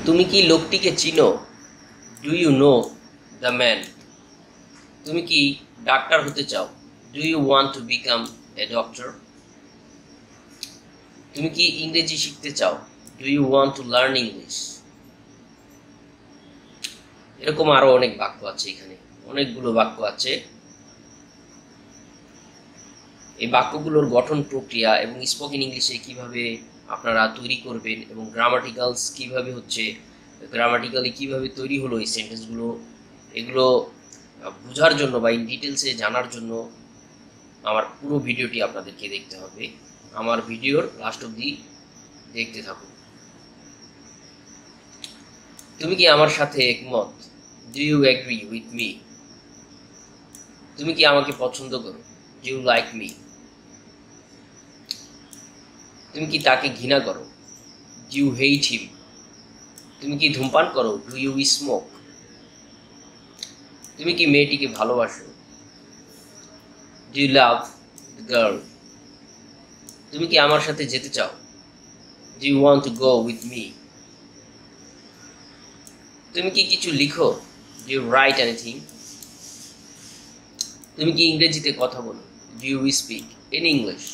তুমি কি লোকটিকে চিনো? Do you know the man? তুমি কি ডাক্তার হতে চাও? Do you want to become a doctor? তুমি কি ইংরেজি শিখতে চাও? Do you want to learn English? এরকম আরো অনেক বাক্য আছে, এখানে অনেকগুলো বাক্য আছে। এই বাক্যগুলোর গঠন প্রক্রিয়া এবং স্পোকেন ইংলিশে কিভাবে আপনারা তৈরি করবেন এবং গ্রামাটিক্যালস কিভাবে হচ্ছে, গ্রামাটিক্যালি কিভাবে তৈরি হলো এই সেন্টেন্সগুলো, এগুলো বোঝার জন্য বা ইন ডিটেলসে জানার জন্য আমার পুরো ভিডিওটি আপনাদেরকে দেখতে হবে। আমার ভিডিওর লাস্ট অবধি দেখতে থাকুন। তুমি কি আমার সাথে একমত? Do you agree with me? তুমি কি আমাকে পছন্দ করো? Do you like me? তুমি কি তাকে ঘৃণা করো? Do you hate him? তুমি কি ধূমপান করো? Do you smoke? তুমি কি মেয়েটিকে ভালোবাসো? Do you love the girl? তুমি কি আমার সাথে যেতে চাও? Do you want to go with me? তুমি কি কিছু লিখো? Do you write anything? তুমি কি ইংরেজিতে কথা বলো? Do you speak in English?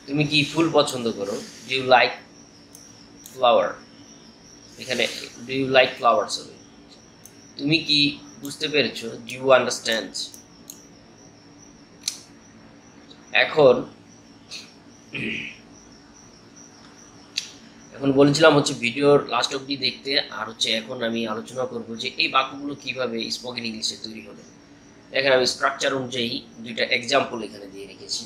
তুমি কি ফুল পছন্দ করো? Do you like flower? এখানে ডু ইউ লাইক ফ্লাওয়ার্স হবে। তুমি কি বুঝতে পেরেছো? Do you understand? এখন বলেছিলাম হচ্ছে ভিডিওর লাস্ট অবধি দেখতে, আর হচ্ছে এখন আমি আলোচনা করব যে এই বাক্যগুলো কিভাবে স্পোকেন ইংলিশে তৈরি হবে। দেখেন, আমি স্ট্রাকচার অনুযায়ী দুইটা এক্সাম্পল এখানে দিয়ে রেখেছি।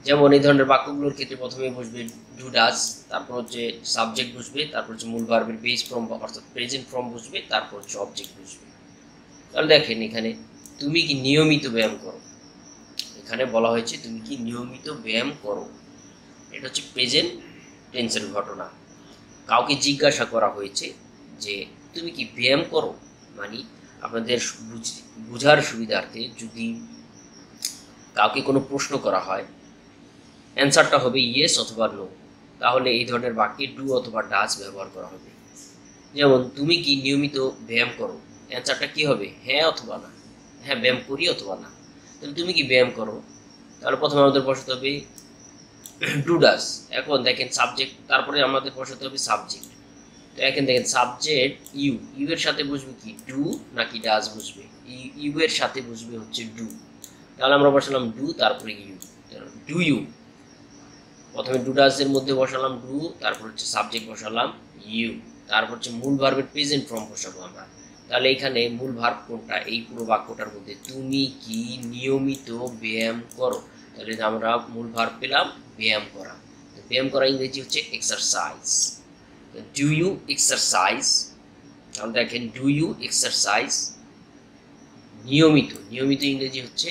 যেমন এই ধরনের বাক্যগুলোর ক্ষেত্রে প্রথমে বসবে ডু ডাজ, তারপর হচ্ছে সাবজেক্ট বসবে, তারপর হচ্ছে মূল ভার্বের বেস ফর্ম অর্থাৎ প্রেজেন্ট ফর্ম বসবে, তারপর হচ্ছে অবজেক্ট বসবে। তাহলে দেখেন এখানে তুমি কি নিয়মিত ব্যায়াম করো, এখানে বলা হয়েছে তুমি কি নিয়মিত ব্যায়াম করো। এটা হচ্ছে প্রেজেন্ট টেন্সের ঘটনা। কাউকে জিজ্ঞাসা করা হয়েছে যে তুমি কি ব্যায়াম করো, মানে আপনাদের বুঝার সুবিধার্থে যদি কাউকে কোনো প্রশ্ন করা হয়, অ্যান্সারটা হবে ইয়েস অথবা নো, তাহলে এই ধরনের বাক্যে ডু অথবা ডাজ ব্যবহার করা হবে। যেমন তুমি কি নিয়মিত ব্যায়াম করো, অ্যান্সারটা কি হবে হ্যাঁ অথবা না, হ্যাঁ ব্যায়াম করি অথবা না। তাহলে তুমি কি ব্যায়াম করো, তাহলে প্রথমে আমাদের বসাতে হবে ডু ডাজ। এখন দেখেন সাবজেক্ট, তারপরে আমাদের বসাতে হবে সাবজেক্ট। তো এখন দেখেন সাবজেক্ট ইউ, ইউ এর সাথে বসবে কি ডু নাকি ডাজ বসবে? ইউ এর সাথে বসবে হচ্ছে ডু, তাহলে আমরা বসালাম ডু তারপরে ইউ। ডু ইউ, প্রথমে ডু ডাজ এর মধ্যে বসালাম ডু, তারপর হচ্ছে সাবজেক্ট বসালাম ইউ, তারপর হচ্ছে মূল ভার্বের প্রেজেন্ট ফর্ম বসাবো আমরা। তাহলে এখানে মূল ভার্ব কোনটা? এই পুরো বাক্যটার মধ্যে তুমি কি নিয়মিত ব্যায়াম করো, তাহলে আমরা মূল ভার্ব পেলাম ব্যায়াম করা। ব্যায়াম করা ইংরেজি হচ্ছে এক্সারসাইজ। ডু ইউ এক্সারসাইজ, তাহলে দেখেন ডু ইউ এক্সারসাইজ। নিয়মিত, নিয়মিত ইংরেজি হচ্ছে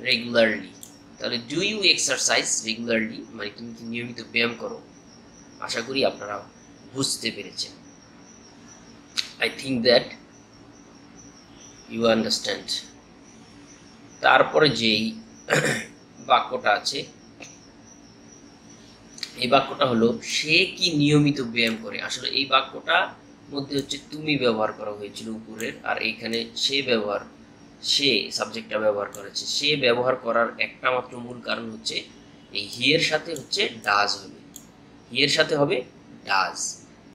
রেগুলারলি। তাহলে ডু ইউ এক্সারসাইজ রেগুলারলি মানে তুমি কি নিয়মিত ব্যায়াম করো। আশা করি আপনারা বুঝতে পেরেছেন। I think that you understand. তারপরে যেই বাক্যটা আছে, এই বাক্যটা হলো সে কি নিয়মিত ব্যায়াম করে। আসলে এই বাক্যটা মধ্যে হচ্ছে তুমি ব্যবহার করা হয়েছিল উপরের, আর এইখানে সে ব্যবহার, সে সাবজেক্টটা ব্যবহার করেছে। সে ব্যবহার করার একটা মাত্র মূল কারণ হচ্ছে এই হি এর সাথে হচ্ছে ডাজ হবে, হি এর সাথে হবে ডাজ।